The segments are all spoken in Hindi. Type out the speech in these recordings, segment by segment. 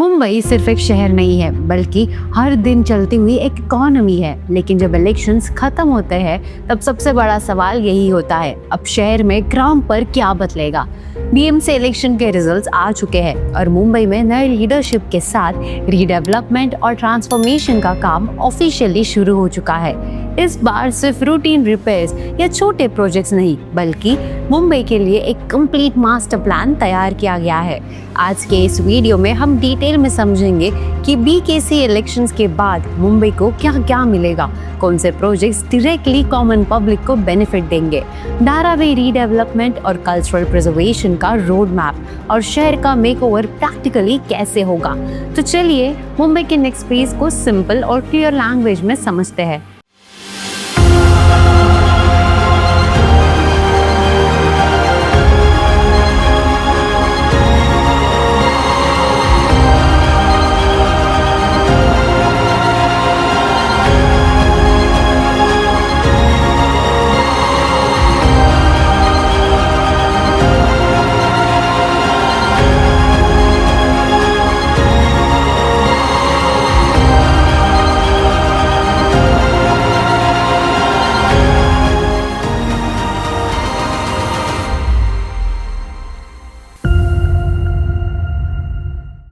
मुंबई सिर्फ एक शहर नहीं है बल्कि हर दिन चलती हुई एक इकोनॉमी है। लेकिन जब इलेक्शंस खत्म होते हैं तब सबसे बड़ा सवाल यही होता है, अब शहर में ग्राउंड पर क्या बदलेगा। बीएमसी इलेक्शन के रिजल्ट्स आ चुके हैं और मुंबई में नए लीडरशिप के साथ रीडेवलपमेंट और ट्रांसफॉर्मेशन का काम ऑफिशियली शुरू हो चुका है। इस बार सिर्फ रूटीन रिपेयर्स या छोटे प्रोजेक्ट्स नहीं बल्कि मुंबई के लिए एक कंप्लीट मास्टर प्लान तैयार किया गया है। आज के इस वीडियो में हम डिटेल में समझेंगे कि बीकेसी इलेक्शंस के बाद मुंबई को क्या क्या मिलेगा, कौन से प्रोजेक्ट्स डायरेक्टली कॉमन पब्लिक को बेनिफिट देंगे, धारावी रीडेवलपमेंट और कल्चरल प्रिजर्वेशन का रोड मैप और शहर का मेकओवर प्रैक्टिकली कैसे होगा। तो चलिए मुंबई के नेक्स्ट फेज को सिंपल और क्लियर लैंग्वेज में समझते हैं।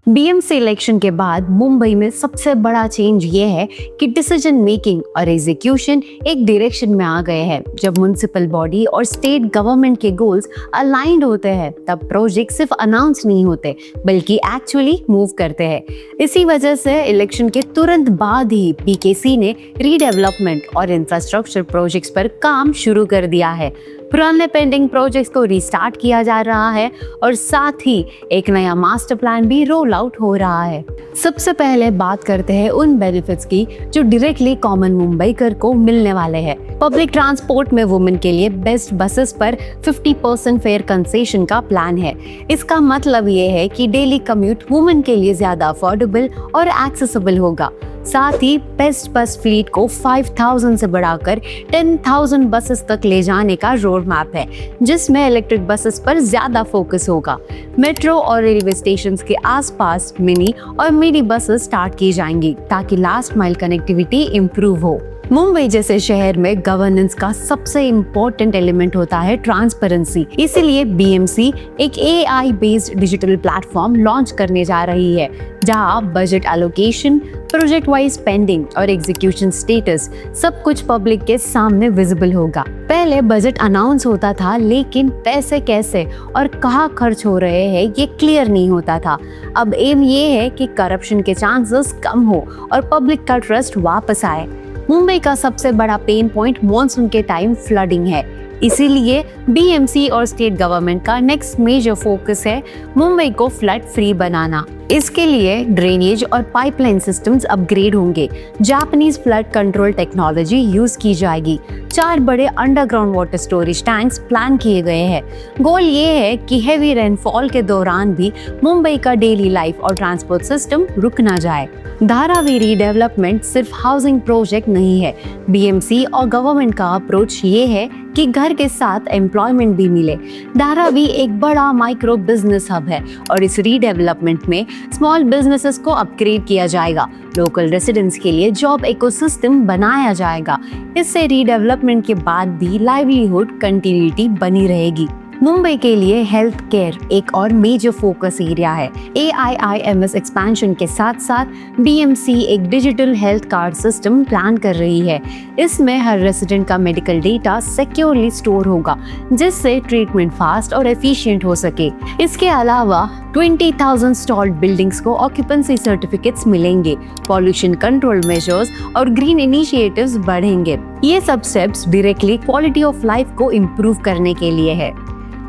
बीएमसी इलेक्शन के बाद मुंबई में सबसे बड़ा चेंज ये है कि डिसीजन मेकिंग और एग्जीक्यूशन एक डायरेक्शन में आ गए हैं। जब म्युनिसिपल बॉडी और स्टेट गवर्नमेंट के गोल्स अलाइंड होते हैं तब प्रोजेक्ट सिर्फ अनाउंस नहीं होते बल्कि एक्चुअली मूव करते हैं। इसी वजह से इलेक्शन के तुरंत बाद ही बीकेसी ने रीडेवलपमेंट और इंफ्रास्ट्रक्चर प्रोजेक्ट्स पर काम शुरू कर दिया है। पुराने पेंडिंग प्रोजेक्ट्स को रिस्टार्ट किया जा रहा है और साथ ही एक नया मास्टर प्लान भी रोल आउट हो रहा है। सबसे पहले बात करते हैं उन बेनिफिट्स की जो डायरेक्टली कॉमन मुंबईकर को मिलने वाले हैं। पब्लिक ट्रांसपोर्ट में वुमेन के लिए बेस्ट बसेस पर 50% फेयर कंसेशन का प्लान है। इसका मतलब ये है कि डेली कम्यूट वुमेन के लिए ज्यादा अफोर्डेबल और एक्सेसिबल होगा। साथ ही बेस्ट बस फ्लीट को 5000 से बढ़ाकर 10,000 बसेस तक ले जाने का रोड मैप है, जिसमें इलेक्ट्रिक बसेस पर ज्यादा फोकस होगा। मेट्रो और रेलवे स्टेशन के आसपास मिनी और मिनी बसेस स्टार्ट की जाएंगी ताकि लास्ट माइल कनेक्टिविटी इंप्रूव हो। मुंबई जैसे शहर में गवर्नेंस का सबसे इम्पोर्टेंट एलिमेंट होता है ट्रांसपेरेंसी। इसीलिए बीएमसी एक AI based digital platform launch करने जा रही है, जहां budget allocation, project wise spending और एग्जीक्यूशन स्टेटस सब कुछ पब्लिक के सामने विजिबल होगा। पहले बजट अनाउंस होता था लेकिन पैसे कैसे और कहाँ खर्च हो रहे हैं ये क्लियर नहीं होता था। अब एम ये है कि करप्शन के चांसेस कम हो और पब्लिक का ट्रस्ट वापस आए। मुंबई का सबसे बड़ा पेन पॉइंट मॉनसून के टाइम फ्लडिंग है। इसीलिए बीएमसी और स्टेट गवर्नमेंट का नेक्स्ट मेजर फोकस है मुंबई को फ्लड फ्री बनाना। इसके लिए ड्रेनेज और पाइपलाइन सिस्टम्स अपग्रेड होंगे। Japanese flood control technology use की जाएगी। 4 बड़े underground water storage tanks plan किए गए हैं। गोल ये है कि हेवी रेनफॉल के दौरान भी मुंबई का डेली लाइफ और ट्रांसपोर्ट सिस्टम रुक ना जाए। धारावी रीडेवलपमेंट सिर्फ हाउसिंग प्रोजेक्ट नहीं है। बीएमसी और गवर्नमेंट का अप्रोच ये है कि घर के साथ एम्प्लॉयमेंट भी मिले। धारावी एक बड़ा माइक्रो बिजनेस हब है और इस रीडेवलपमेंट में स्मॉल बिजनेसेस को अपग्रेड किया जाएगा। लोकल रेसिडेंट्स के लिए जॉब इकोसिस्टम बनाया जाएगा। इससे रीडेवलपमेंट के बाद भी लाइवलीहुड कंटिन्यूटी बनी रहेगी। मुंबई के लिए हेल्थ केयर एक और मेजर फोकस एरिया है। AIIMS एक्सपेंशन के साथ साथ बीएमसी एक digital health card system plan कर रही है। इसमें हर रेसिडेंट का मेडिकल डेटा सिक्योरली स्टोर होगा, जिससे ट्रीटमेंट फास्ट और एफिशिएंट हो सके। इसके अलावा 20,000 स्टॉल्ड बिल्डिंग्स को ऑक्यूपेंसी सर्टिफिकेट्स मिलेंगे। पॉल्यूशन कंट्रोल मेजर्स और ग्रीन इनिशिएटिव्स बढ़ेंगे। ये सब steps directly quality of life को इम्प्रूव करने के लिए है।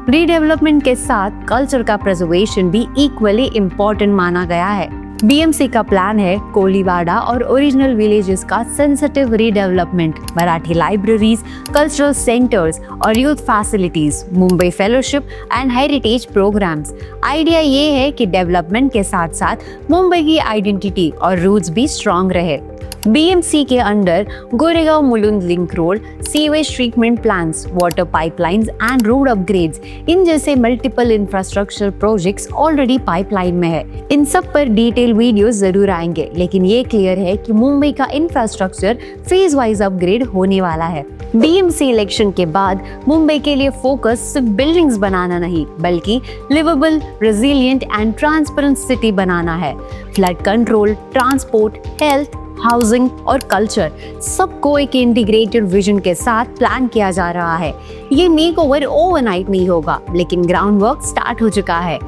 रीडेवलपमेंट के साथ कल्चर का प्रिजर्वेशन भी इक्वली इम्पोर्टेंट माना गया है। बीएमसी का प्लान है कोलीवाड़ा और ओरिजिनल विलेजेस का sensitive redevelopment, Marathi libraries, cultural centres और youth facilities, Mumbai fellowship and heritage programmes. Idea ये है कि डेवलपमेंट के साथ साथ मुंबई की आइडेंटिटी और रूट्स भी स्ट्रॉन्ग रहे। BMC के under Goregaon Mulund link road, sewage treatment plants, water pipelines and road upgrades, इन जैसे multiple infrastructure projects already pipeline में है। इन सब पर डिटेल वीडियोस जरूर आएंगे, लेकिन ये क्लियर है कि मुंबई का इंफ्रास्ट्रक्चर फेज वाइज अपग्रेड होने वाला है। BMC इलेक्शन के बाद मुंबई के लिए फोकस सिर्फ बिल्डिंग्स बनाना नहीं, बल्कि liveable, resilient and transparent city बनाना है। Flood control, transport, health, housing और कल्चर सबको एक इंटीग्रेटेड विजन के साथ प्लान किया जा रहा है। ये मेकओवर ओवरनाइट नहीं होगा, लेकिन ग्राउंड वर्क स्टार्ट हो चुका है।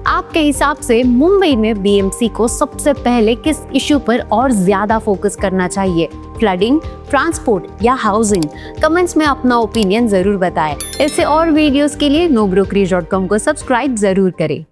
आपके हिसाब से मुंबई में BMC को सबसे पहले किस इशू पर और ज्यादा फोकस करना चाहिए? फ्लडिंग, ट्रांसपोर्ट या हाउसिंग? कमेंट्स में अपना ओपिनियन जरूर बताएं। ऐसे और वीडियोस के लिए nobrokeries.com को सब्सक्राइब जरूर करें।